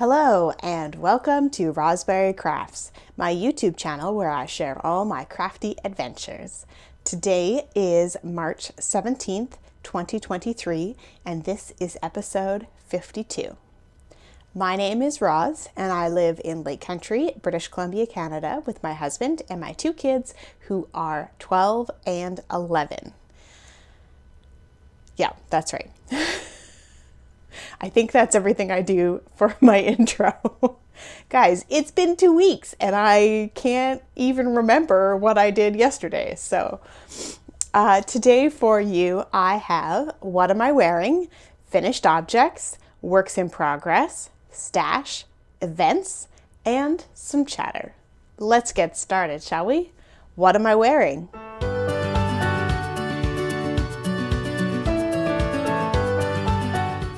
Hello and welcome to Rosberry Crafts, my YouTube channel where I share all my crafty adventures. Today is March 17th, 2023, and this is episode 52. My name is Roz and I live in Lake Country, British Columbia, Canada with my husband and my two kids who are 12 and 11. Yeah, that's right. I think that's everything I do for my intro. Guys, it's been 2 weeks and I can't even remember what I did yesterday. So today for you, I have what am I wearing, finished objects, works in progress, stash, events, and some chatter. Let's get started, shall we? What am I wearing?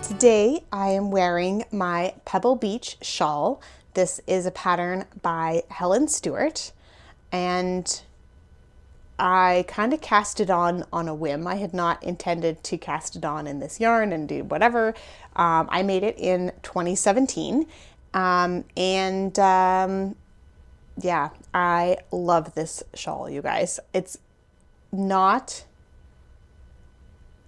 Today I am wearing my Pebble Beach shawl. This is a pattern by Helen Stewart and I kind of cast it on a whim. I had not intended to cast it on in this yarn and do whatever. I made it in 2017 yeah, I love this shawl, you guys. It's not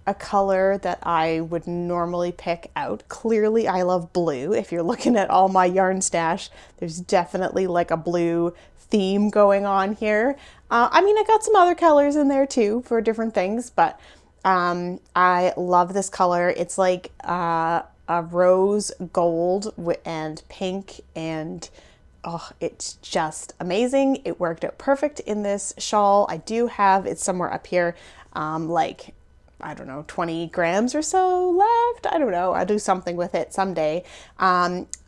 a color that I would normally pick out. Clearly I love blue. If you're looking at all my yarn stash, there's definitely like a blue theme going on here. I mean, I got some other colors in there too for different things, but I love this color. It's like a rose gold and pink and oh, it's just amazing. It worked out perfect in this shawl. I do have it somewhere up here, like I don't know, 20 grams or so left. I don't know. I'll do something with it someday.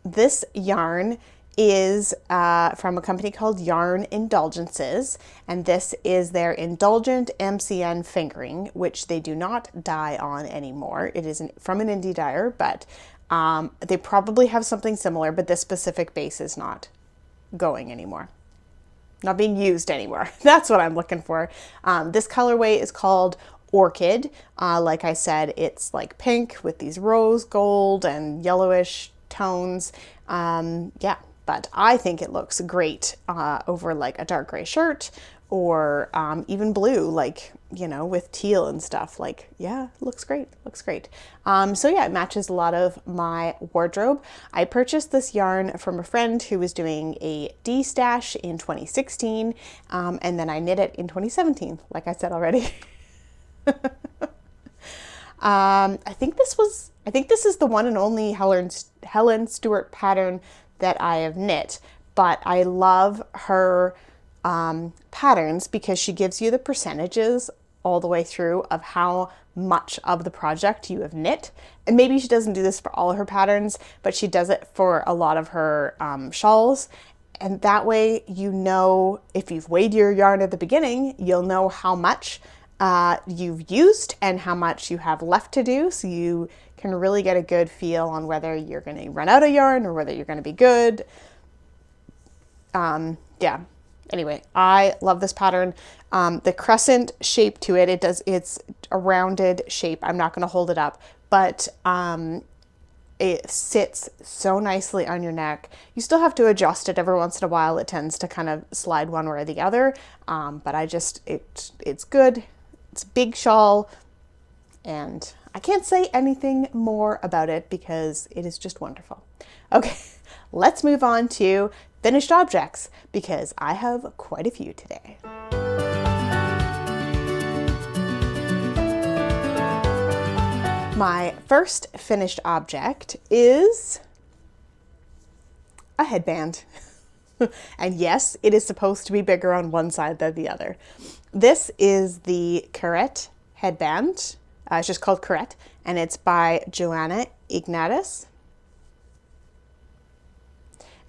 This yarn is from a company called Yarn Indulgences, and this is their Indulgent MCN fingering, which they do not dye on anymore. It is from an indie dyer, but they probably have something similar, but this specific base is not going anymore. Not being used anymore. That's what I'm looking for. This colorway is called Orchid. Like I said, it's like pink with these rose gold and yellowish tones. Yeah, but I think it looks great over like a dark gray shirt or even blue, like, you know, with teal and stuff. Like, yeah, looks great, looks great. So yeah, it matches a lot of my wardrobe. I purchased this yarn from a friend who was doing a D-stash in 2016, and then I knit it in 2017, like I said already. I think this is the one and only Helen Stewart pattern that I have knit, but I love her patterns because she gives you the percentages all the way through of how much of the project you have knit. And maybe she doesn't do this for all of her patterns, but she does it for a lot of her shawls. And that way, you know, if you've weighed your yarn at the beginning, you'll know how much you've used and how much you have left to do, so you can really get a good feel on whether you're going to run out of yarn or whether you're going to be good. Yeah, anyway, I love this pattern. The crescent shape to it, it's a rounded shape. I'm not going to hold it up, but it sits so nicely on your neck. You still have to adjust it every once in a while. It tends to kind of slide one way or the other, but it's good. It's a big shawl, and I can't say anything more about it because it is just wonderful. Okay, let's move on to finished objects because I have quite a few today. My first finished object is a headband. And yes, it is supposed to be bigger on one side than the other. This is the Kith headband. It's just called Kith, and it's by Joanna Ignatius.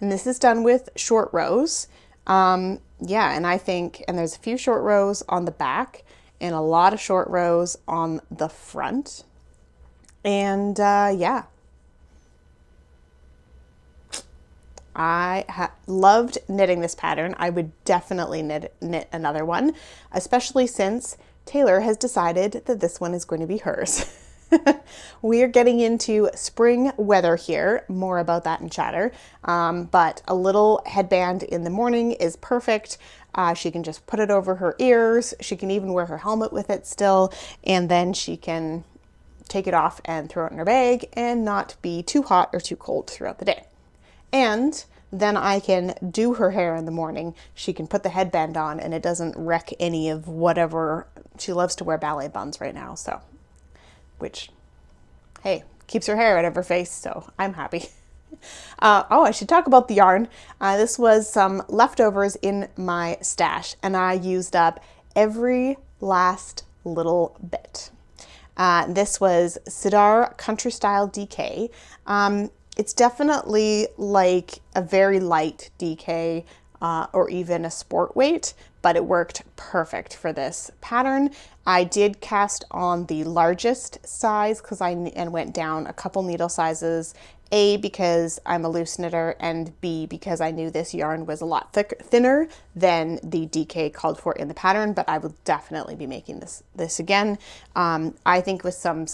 And this is done with short rows. Yeah, and there's a few short rows on the back and a lot of short rows on the front. And yeah. I loved knitting this pattern. I would definitely knit another one, especially since Taylor has decided that this one is going to be hers. We are getting into spring weather here. More about that in chatter. But a little headband in the morning is perfect. She can just put it over her ears. She can even wear her helmet with it still. And then she can take it off and throw it in her bag and not be too hot or too cold throughout the day. And then I can do her hair in the morning. She can put the headband on and it doesn't wreck any of whatever. She loves to wear ballet buns right now, so, which, hey, keeps her hair out of her face, so I'm happy. Oh, I should talk about the yarn. This was some leftovers in my stash and I used up every last little bit. This was Sirdar Country Style DK. It's definitely like a very light DK or even a sport weight, but it worked perfect for this pattern. I did cast on the largest size because and went down a couple needle sizes. A, because I'm a loose knitter, and B, because I knew this yarn was a lot thinner than the DK called for in the pattern, but I will definitely be making this again. I think with some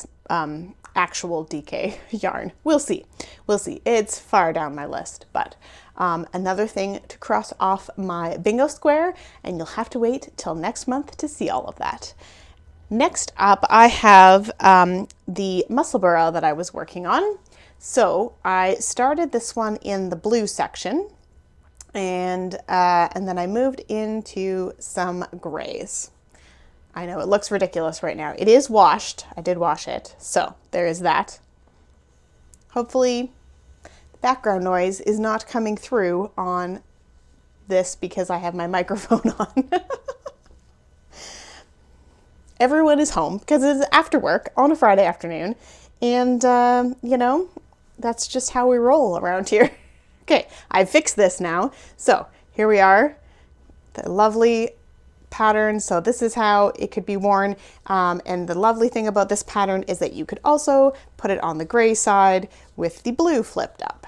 actual DK yarn. We'll see. We'll see. It's far down my list, but another thing to cross off my bingo square, and you'll have to wait till next month to see all of that. Next up, I have the Musselburgh that I was working on. So I started this one in the blue section, and then I moved into some grays. I know it looks ridiculous right now. It is washed. I did wash it, so there is that. Hopefully the background noise is not coming through on this because I have my microphone on. Everyone is home because it's after work on a Friday afternoon, and you know, that's just how we roll around here. Okay, I fixed this now. So here we are, the lovely pattern. So this is how it could be worn. And the lovely thing about this pattern is that you could also put it on the gray side with the blue flipped up,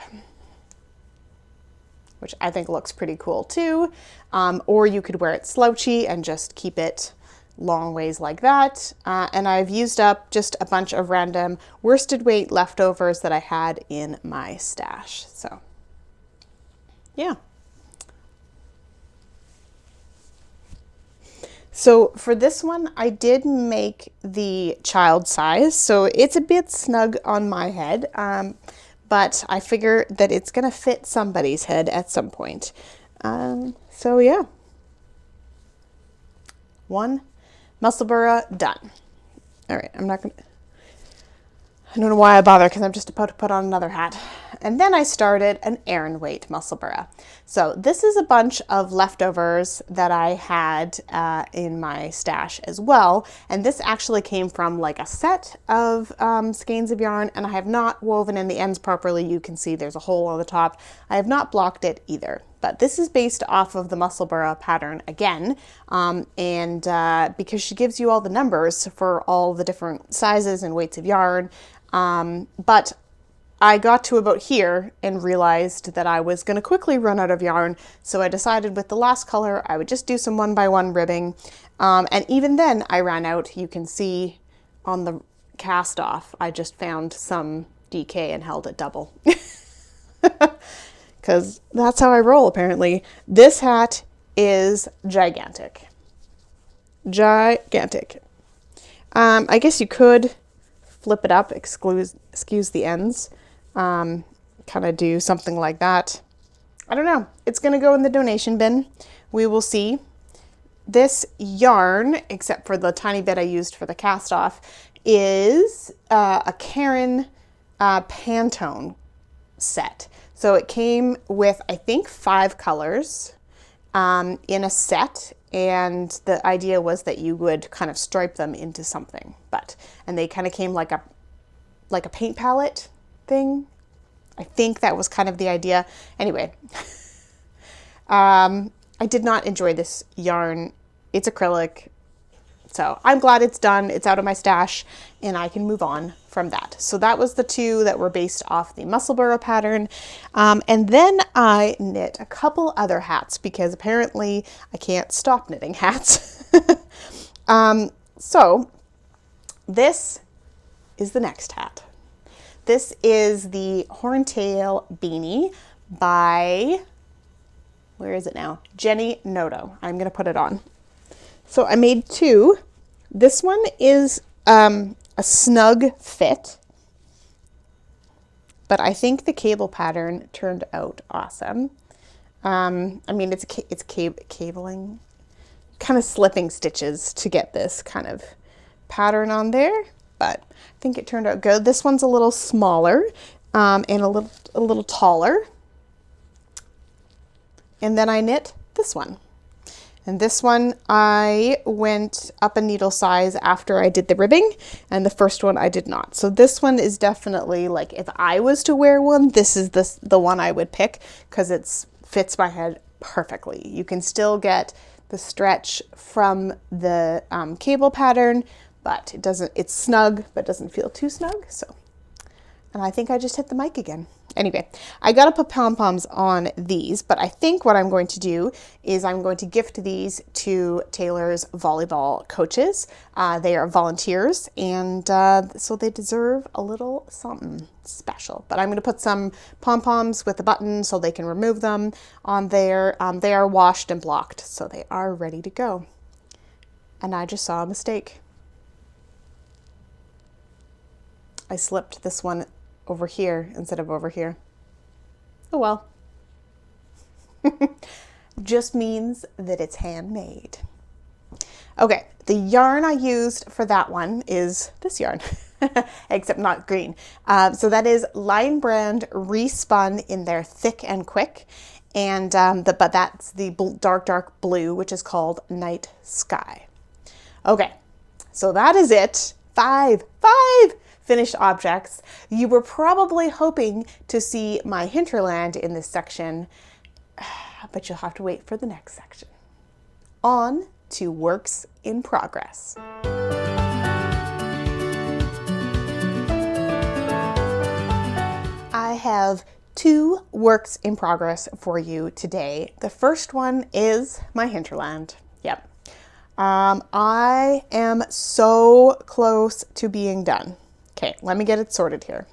which I think looks pretty cool too. Or you could wear it slouchy and just keep it long ways like that. And I've used up just a bunch of random worsted weight leftovers that I had in my stash. So yeah. So for this one, I did make the child size. So it's a bit snug on my head, but I figure that it's gonna fit somebody's head at some point. So yeah. One Musselburgh done. All right, I don't know why I bother because I'm just about to put on another hat. And then I started an Aran weight Musselburgh. So this is a bunch of leftovers that I had in my stash as well. And this actually came from like a set of skeins of yarn, and I have not woven in the ends properly. You can see there's a hole on the top. I have not blocked it either. But this is based off of the Musselburgh pattern again, because she gives you all the numbers for all the different sizes and weights of yarn. But I got to about here and realized that I was going to quickly run out of yarn, so I decided with the last color I would just do some 1x1 ribbing, and even then I ran out. You can see on the cast off I just found some DK and held it double. Because that's how I roll, apparently. This hat is gigantic. Gigantic. I guess you could flip it up, excuse the ends, kind of do something like that. I don't know. It's going to go in the donation bin. We will see. This yarn, except for the tiny bit I used for the cast off, is a Caron Pantone set. So it came with, I think, 5 colors in a set, and the idea was that you would kind of stripe them into something. And they kind of came like a paint palette thing. I think that was kind of the idea. Anyway, I did not enjoy this yarn. It's acrylic. So I'm glad it's done. It's out of my stash and I can move on from that. So that was the 2 that were based off the Musselburgh pattern. And then I knit a couple other hats because apparently I can't stop knitting hats. So this is the next hat. This is the Horntail Beanie by, where is it now? Jenny Noto. I'm going to put it on. So I made two. This one is a snug fit, but I think the cable pattern turned out awesome. I mean, it's cabling, kind of slipping stitches to get this kind of pattern on there, but I think it turned out good. This one's a little smaller and a little taller. And then I knit this one. And this one I went up a needle size after I did the ribbing, and the first one I did not. So this one is definitely, like, if I was to wear one, this is the one I would pick because it fits my head perfectly. You can still get the stretch from the cable pattern, but it's snug, but doesn't feel too snug. So, and I think I just hit the mic again. Anyway, I got to put pom-poms on these, but I think what I'm going to do is I'm going to gift these to Taylor's volleyball coaches. They are volunteers, and so they deserve a little something special. But I'm going to put some pom-poms with a button so they can remove them on there. They are washed and blocked, so they are ready to go. And I just saw a mistake. I slipped this one over here instead of over here. Oh well. Just means that it's handmade. Okay, the yarn I used for that one is this yarn, except not green. So that is Lion Brand Respun in their Thick and Quick, and but that's the dark blue, which is called Night Sky. Okay, so that is it. Five finished objects. You were probably hoping to see my hinterland in this section, but you'll have to wait for the next section. On to works in progress. I have two works in progress for you today. The first one is my hinterland. Yep. I am so close to being done. Okay, let me get it sorted here.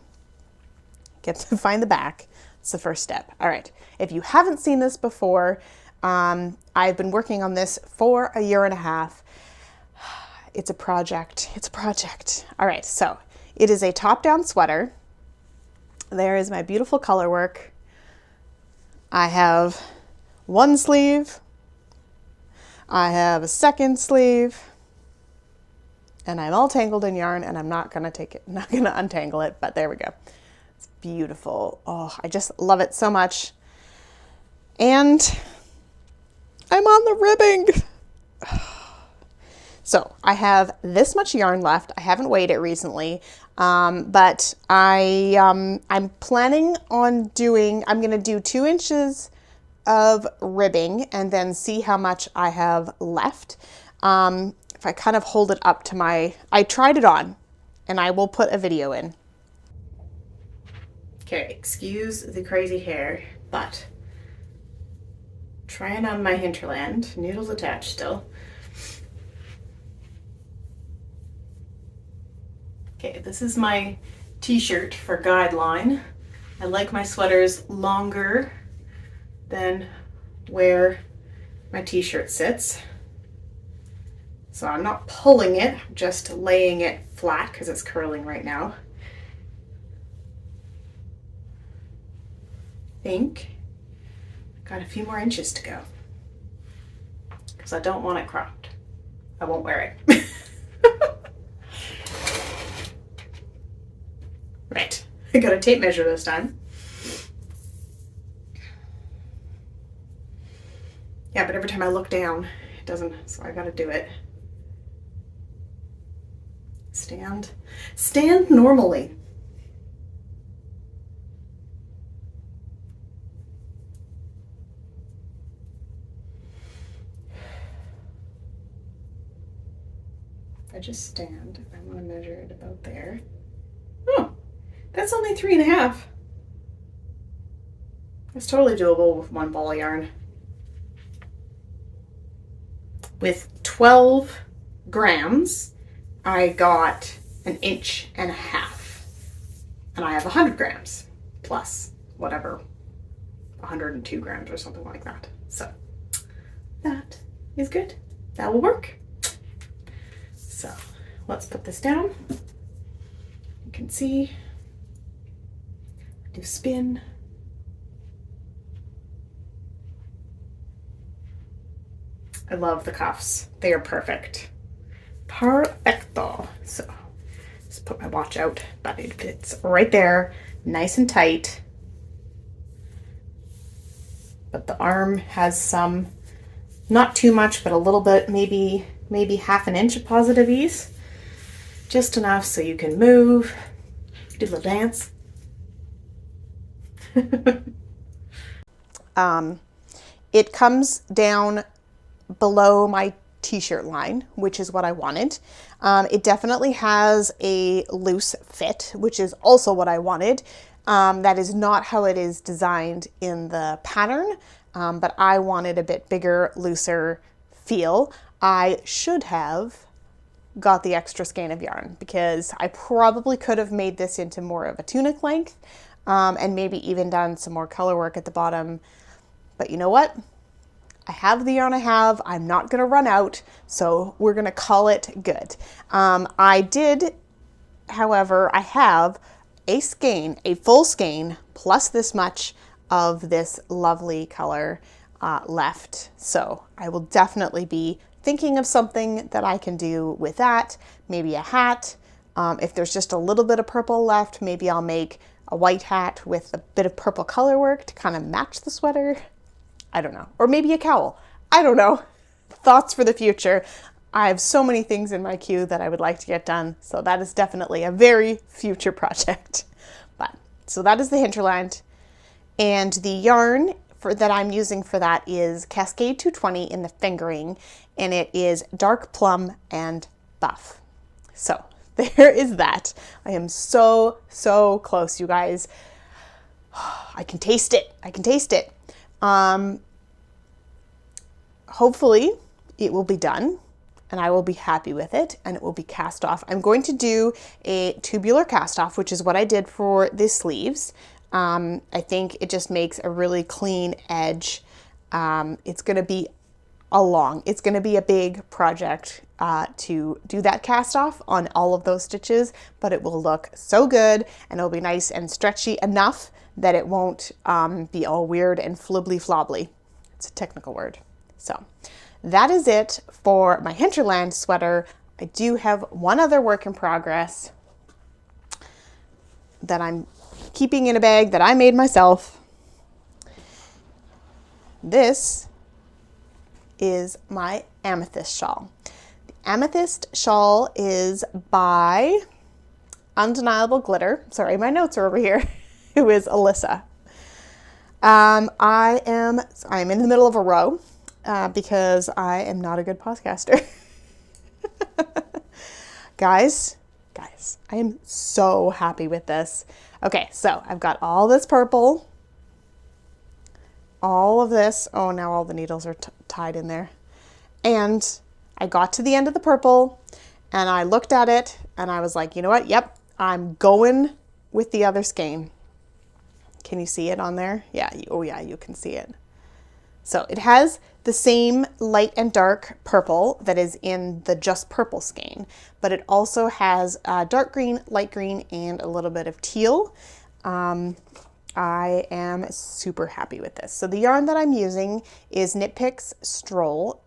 Get to find the back. It's the first step. All right, if you haven't seen this before, I've been working on this for a year and a half. It's a project. It's a project. All right, so it is a top-down sweater. There is my beautiful color work. I have one sleeve. I have a second sleeve. And I'm all tangled in yarn, and I'm not gonna untangle it, but there we go. It's beautiful. Oh, I just love it so much. And I'm on the ribbing. So I have this much yarn left. I haven't weighed it recently, but I'm planning on I'm gonna do 2 inches of ribbing and then see how much I have left. If I kind of hold it up to I tried it on, and I will put a video in. Okay, excuse the crazy hair, but trying on my hinterland, needles attached still. Okay, this is my t-shirt for guideline. I like my sweaters longer than where my t-shirt sits. So I'm not pulling it, just laying it flat because it's curling right now. I think got a few more inches to go because I don't want it cropped. I won't wear it. Right, I got a tape measure this time. Yeah, but every time I look down, it doesn't, so I gotta do it. Stand normally. If I just stand, I want to measure it about there. Oh, that's only 3.5. It's totally doable with one ball of yarn. With 12 grams, I got 1.5 inches. And I have 100 grams plus whatever, 102 grams or something like that. So that is good. That will work. So let's put this down. You can see, do spin. I love the cuffs. They are perfect. Perfecto. So just put my watch out, but it fits right there, nice and tight. But the arm has some, not too much, but a little bit, maybe 1/2 inch of positive ease. Just enough so you can move, do a little dance. It comes down below my t-shirt line, which is what I wanted. It definitely has a loose fit, which is also what I wanted. That is not how it is designed in the pattern, but I wanted a bit bigger, looser feel. I should have got the extra skein of yarn because I probably could have made this into more of a tunic length, and maybe even done some more color work at the bottom. But you know what? I have the yarn I have. I'm not going to run out, so we're going to call it good. I did, however, I have a skein, a full skein, plus this much of this lovely color left. So I will definitely be thinking of something that I can do with that. Maybe a hat. If there's just a little bit of purple left, maybe I'll make a white hat with a bit of purple color work to kind of match the sweater. I don't know. Or maybe a cowl. I don't know. Thoughts for the future. I have so many things in my queue that I would like to get done. So that is definitely a very future project. But so that is the hinterland. And the yarn that I'm using for that is Cascade 220 in the fingering. And it is dark plum and buff. So there is that. I am so close, you guys. I can taste it. I can taste it. Hopefully it will be done and I will be happy with it and it will be cast off. I'm going to do a tubular cast off, which is what I did for the sleeves. I think it just makes a really clean edge. It's going to be it's going to be a big project to do that cast off on all of those stitches, but it will look so good and it'll be nice and stretchy enough that it won't be all weird and flibbly flobbly. It's a technical word. So that is it for my hinterland sweater. I do have one other work in progress that I'm keeping in a bag that I made myself. This is my amethyst shawl. The amethyst shawl is by Undeniable Glitter. Sorry, my notes are over here. Who is Alyssa. I'm in the middle of a row because I am not a good podcaster. Guys, I am so happy with this. Okay, so I've got all this purple, all of this. Oh, now all the needles are tied in there. And I got to the end of the purple and I looked at it and I was like, you know what? Yep, I'm going with the other skein. Can you see it on there? Yeah, oh yeah, you can see it. So it has the same light and dark purple that is in the just purple skein, but it also has dark green, light green, and a little bit of teal. I am super happy with this. So the yarn that I'm using is Knit Picks Stroll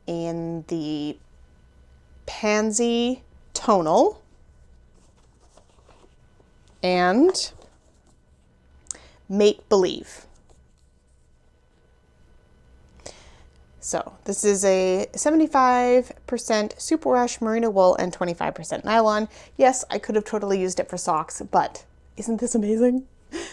in the Pansy Tonal and Make Believe. So this is a 75% superwash merino wool and 25% nylon. Yes, I could have totally used it for socks, but isn't this amazing?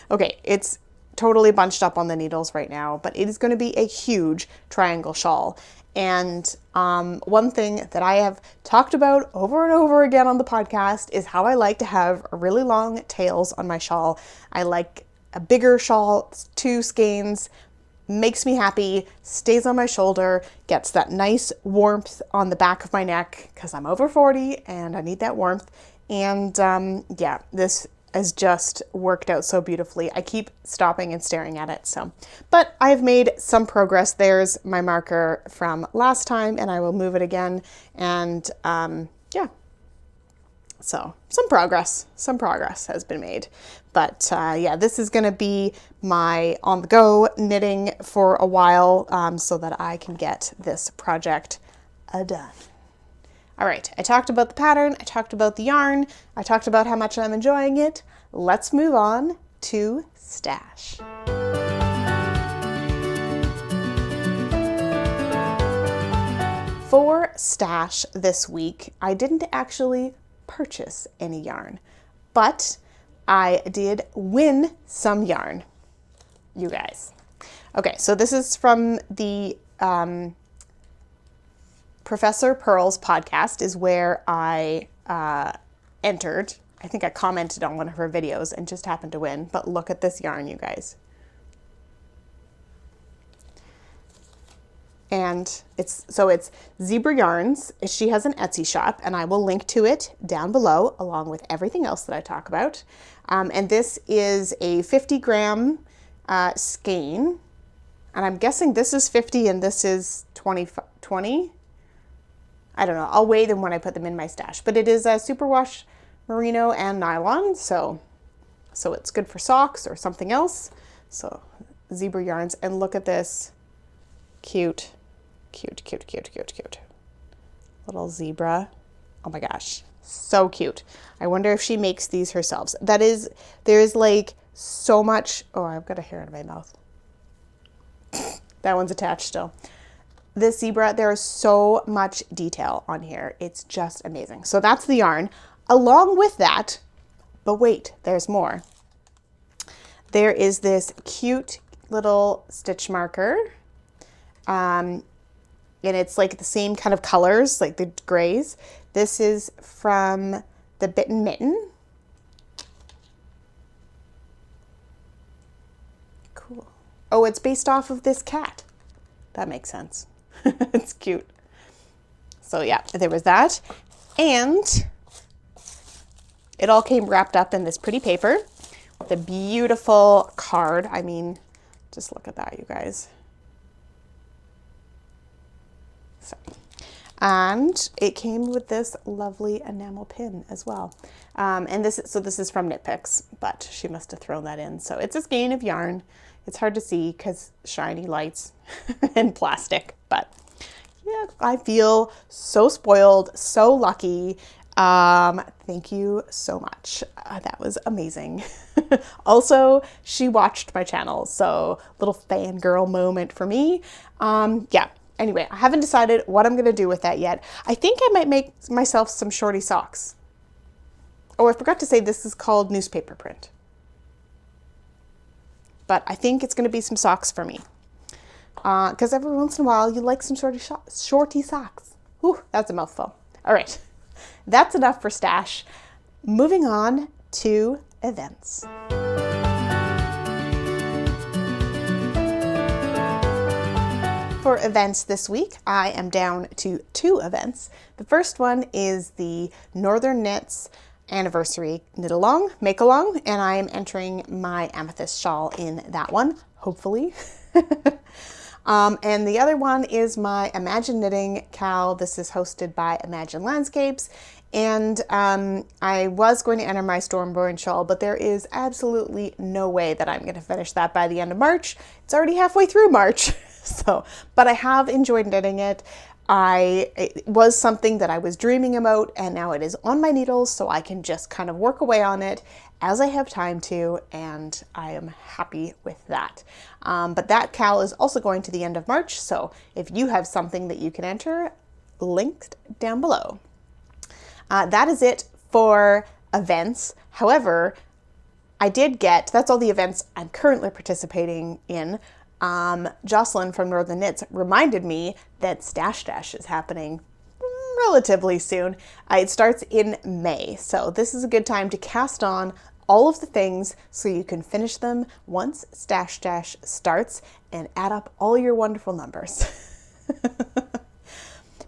Okay, it's totally bunched up on the needles right now, but it is going to be a huge triangle shawl. And one thing that I have talked about over and over again on the podcast is how I like to have really long tails on my shawl. I like a bigger shawl, 2 skeins, makes me happy, stays on my shoulder, gets that nice warmth on the back of my neck because I'm over 40 and I need that warmth. And yeah, this has just worked out so beautifully. I keep stopping and staring at it. So, but I've made some progress. There's my marker from last time, and I will move it again. And yeah, so some progress has been made. But yeah, this is going to be my on the go knitting for a while, so that I can get this project done. All right, I talked about the pattern, I talked about the yarn, I talked about how much I'm enjoying it. Let's move on to stash. For stash this week, I didn't actually purchase any yarn, but I did win some yarn, you guys. Okay, so this is from the Professor Pearl's podcast, is where I entered. I think I commented on one of her videos and just happened to win. But look at this yarn, you guys. And it's Zebra Yarns. She has an Etsy shop, and I will link to it down below along with everything else that I talk about. And this is a 50-gram skein. And I'm guessing this is 50 and this is 20. I don't know. I'll weigh them when I put them in my stash. But it is a superwash merino and nylon, so it's good for socks or something else. So Zebra Yarns, and look at this cute little zebra. Oh my gosh, so cute. I wonder if she makes these herself. There's like so much. Oh, I've got a hair in my mouth. That one's attached still. This zebra, there is so much detail on here. It's just amazing. So that's the yarn. Along with that, but wait, there's more. There is this cute little stitch marker. And it's like the same kind of colors, like the grays. This is from the Bitten Mitten. Cool. Oh, it's based off of this cat. That makes sense. It's cute. So yeah, there was that. And it all came wrapped up in this pretty paper with a beautiful card. I mean, just look at that, you guys. So, and it came with this lovely enamel pin as well. And this is from Knit Picks, but she must have thrown that in. So it's a skein of yarn. It's hard to see because shiny lights and plastic, but yeah, I feel so spoiled, so lucky. Thank you so much. That was amazing. Also, she watched my channel, so little fangirl moment for me. Yeah. Anyway, I haven't decided what I'm going to do with that yet. I think I might make myself some shorty socks. Oh, I forgot to say this is called newspaper print. But I think it's going to be some socks for me. Because every once in a while, you like some shorty socks. Whew, that's a mouthful. All right, that's enough for stash. Moving on to events. For events this week, I am down to 2 events. The first one is the Northern Knits anniversary knit along, make along, and I am entering my amethyst shawl in that one, hopefully. And the other one is my Imagine Knitting Cal. This is hosted by Imagine Landscapes. And I was going to enter my Stormborn shawl, but there is absolutely no way that I'm going to finish that by the end of March. It's already halfway through March. So, but I have enjoyed knitting it. It was something that I was dreaming about, and now it is on my needles, so I can just kind of work away on it as I have time to, and I am happy with that. But that cal is also going to the end of March, so if you have something that you can enter, linked down below. That is it for events. However, that's all the events I'm currently participating in. Jocelyn from Northern Knits reminded me that Stash Dash is happening relatively soon. It starts in May, so this is a good time to cast on all of the things so you can finish them once Stash Dash starts and add up all your wonderful numbers.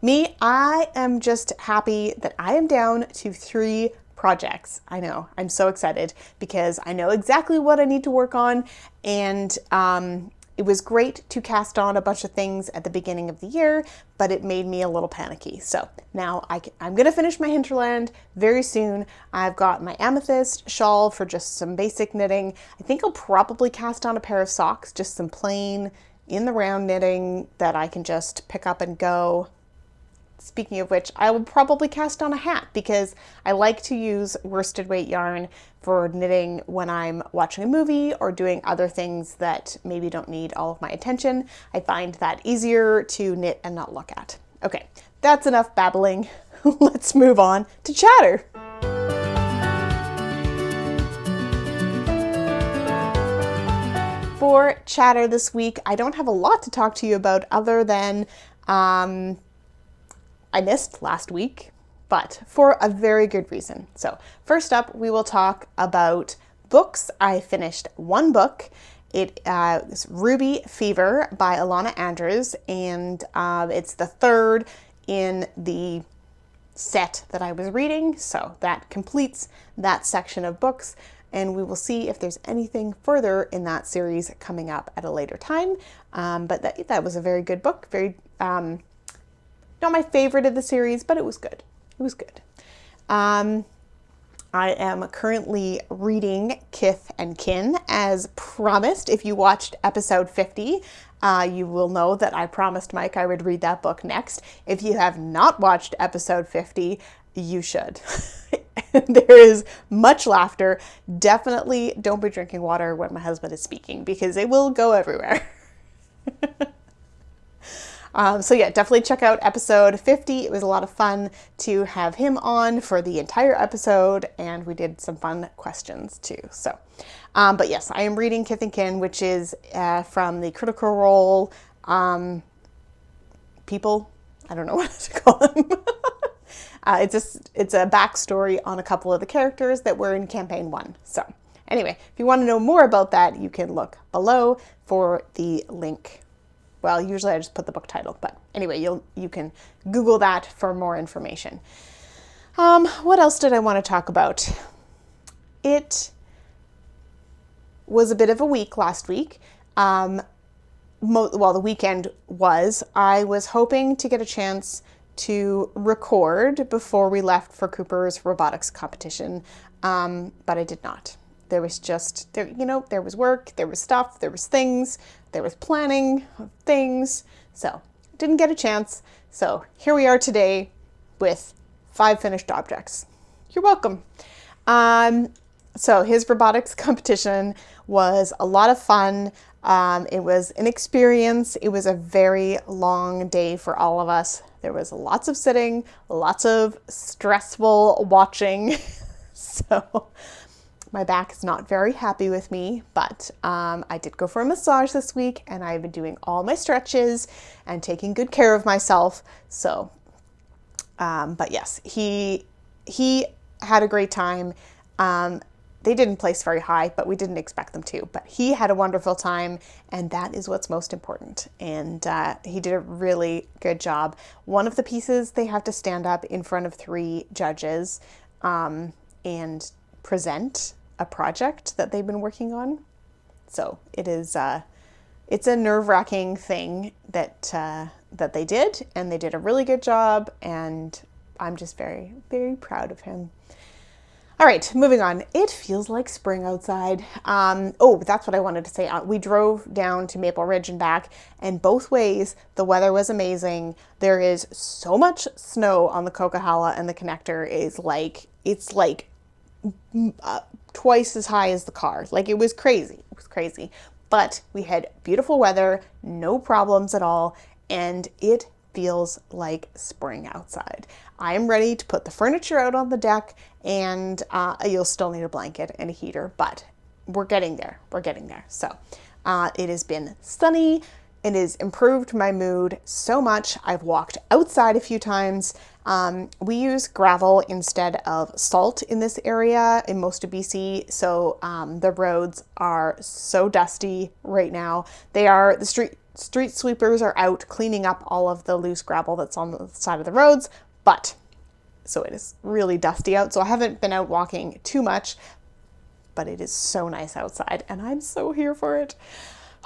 Me, I am just happy that I am down to 3 projects. I know, I'm so excited because I know exactly what I need to work on, and it was great to cast on a bunch of things at the beginning of the year, but it made me a little panicky. So now I'm going to finish my hinterland very soon. I've got my amethyst shawl for just some basic knitting. I think I'll probably cast on a pair of socks, just some plain in the round knitting that I can just pick up and go. Speaking of which, I will probably cast on a hat because I like to use worsted weight yarn for knitting when I'm watching a movie or doing other things that maybe don't need all of my attention. I find that easier to knit and not look at. Okay, that's enough babbling. Let's move on to chatter. For chatter this week, I don't have a lot to talk to you about other than I missed last week, but for a very good reason. So first up, we will talk about books. I finished one book. It is Ruby Fever by Ilona Andrews, and it's the third in the set that I was reading. So that completes that section of books, and we will see if there's anything further in that series coming up at a later time. But that was a very good book. Very not my favorite of the series, but it was good. It was good. I am currently reading Kith and Kin as promised. If you watched episode 50, you will know that I promised Mike I would read that book next. If you have not watched episode 50, you should. There is much laughter. Definitely don't be drinking water when my husband is speaking because it will go everywhere. So yeah, definitely check out episode 50. It was a lot of fun to have him on for the entire episode, and we did some fun questions too. So, but yes, I am reading Kith and Kin, which is from the Critical Role people. I don't know what to call them. It's a backstory on a couple of the characters that were in campaign 1. So anyway, if you want to know more about that, you can look below for the link. Well, usually I just put the book title, but anyway, you can Google that for more information. What else did I want to talk about? It was a bit of a week last week. The weekend was. I was hoping to get a chance to record before we left for Cooper's robotics competition, but I did not. There was there was work, there was stuff, there was things, there was planning of things. So didn't get a chance. So here we are today with 5 finished objects. You're welcome. So his robotics competition was a lot of fun. It was an experience. It was a very long day for all of us. There was lots of sitting, lots of stressful watching. So my back is not very happy with me, but I did go for a massage this week, and I've been doing all my stretches and taking good care of myself. So, but yes, he had a great time. They didn't place very high, but we didn't expect them to. But he had a wonderful time, and that is what's most important. And he did a really good job. One of the pieces, they have to stand up in front of 3 judges and present a project that they've been working on. So it is it's a nerve-wracking thing that they did, and they did a really good job, and I'm just very, very proud of him. All right, moving on. It feels like spring outside. That's what I wanted to say. We drove down to Maple Ridge and back, and both ways the weather was amazing. There is so much snow on the Coquihalla, and the connector is it's twice as high as the car. Like, it was crazy. It was crazy. But we had beautiful weather, no problems at all, and it feels like spring outside. I am ready to put the furniture out on the deck, and you'll still need a blanket and a heater, but we're getting there. We're getting there. So it has been sunny. It has improved my mood so much. I've walked outside a few times. We use gravel instead of salt in this area in most of BC. So the roads are so dusty right now. The street sweepers are out cleaning up all of the loose gravel that's on the side of the roads, but so it is really dusty out. So I haven't been out walking too much, but it is so nice outside and I'm so here for it.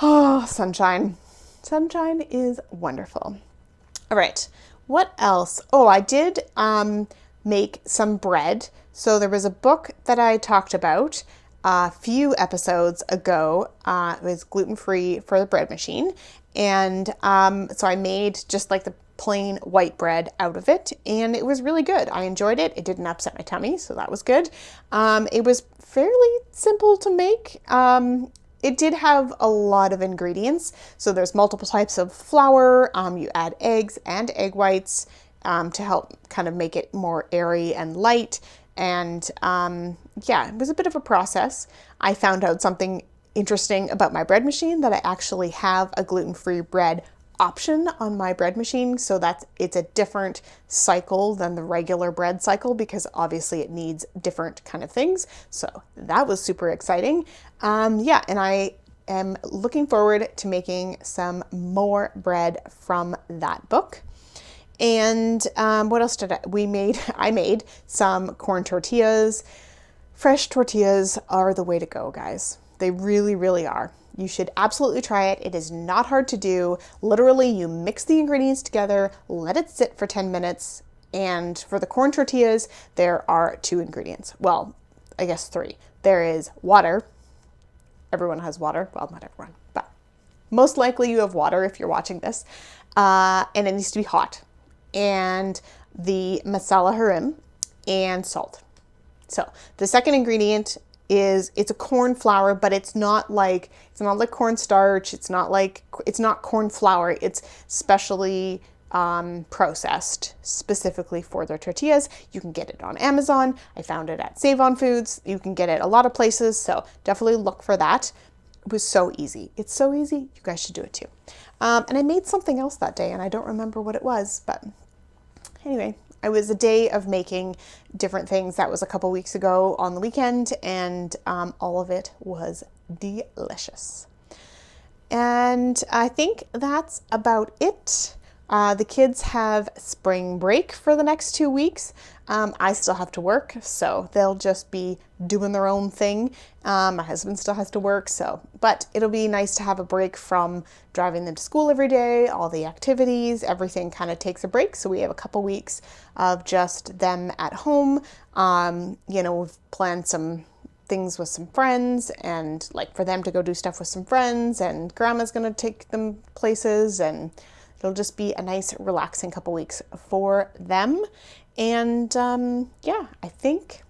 Oh, sunshine. Sunshine is wonderful. All right, what else? Oh, I did make some bread. So there was a book that I talked about a few episodes ago. It was gluten-free for the bread machine. And so I made just like the plain white bread out of it, and it was really good. I enjoyed it. It didn't upset my tummy, so that was good. It was fairly simple to make. It did have a lot of ingredients. So there's multiple types of flour. You add eggs and egg whites to help kind of make it more airy and light. And yeah, it was a bit of a process. I found out something interesting about my bread machine, that I actually have a gluten-free bread option on my bread machine, so that it's a different cycle than the regular bread cycle, because obviously it needs different kind of things. So that was super exciting. Yeah, and I am looking forward to making some more bread from that book. And what else did I made some corn tortillas. Fresh tortillas are the way to go, guys. They really, really are. You should absolutely try it. It is not hard to do. Literally, you mix the ingredients together, let it sit for 10 minutes. And for the corn tortillas, there are 2 ingredients. Well, I guess 3. There is water. Everyone has water. Well, not everyone, but most likely you have water if you're watching this. And it needs to be hot. And the masala harim and salt. So the second ingredient is, it's a corn flour, but it's not like cornstarch. It's not corn flour. It's specially processed specifically for their tortillas. You can get it on Amazon. I found it at Save On Foods. You can get it a lot of places. So definitely look for that. It was so easy. It's so easy. You guys should do it too. And I made something else that day and I don't remember what it was, but anyway, it was a day of making different things. That was a couple weeks ago on the weekend, and all of it was delicious. And I think that's about it. The kids have spring break for the next 2 weeks. I still have to work, so they'll just be doing their own thing. My husband still has to work, but it'll be nice to have a break from driving them to school every day, all the activities, everything kind of takes a break. So we have a couple weeks of just them at home. We've planned some things with some friends, and like for them to go do stuff with some friends, and grandma's gonna take them places, and it'll just be a nice relaxing couple weeks for them. And yeah, I think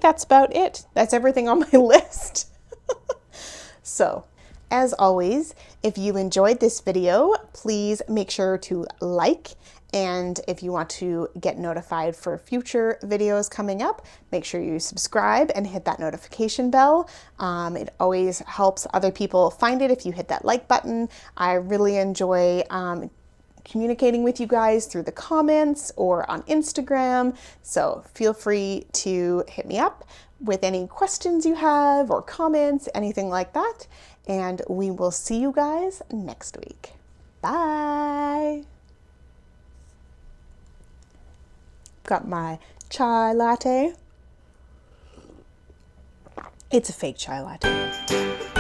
that's about it. That's everything on my list. So, as always, if you enjoyed this video, please make sure to like. And if you want to get notified for future videos coming up, make sure you subscribe and hit that notification bell. It always helps other people find it if you hit that like button. I really enjoy communicating with you guys through the comments or on Instagram. So feel free to hit me up with any questions you have or comments, anything like that. And we will see you guys next week. Bye. Got my chai latte. It's a fake chai latte.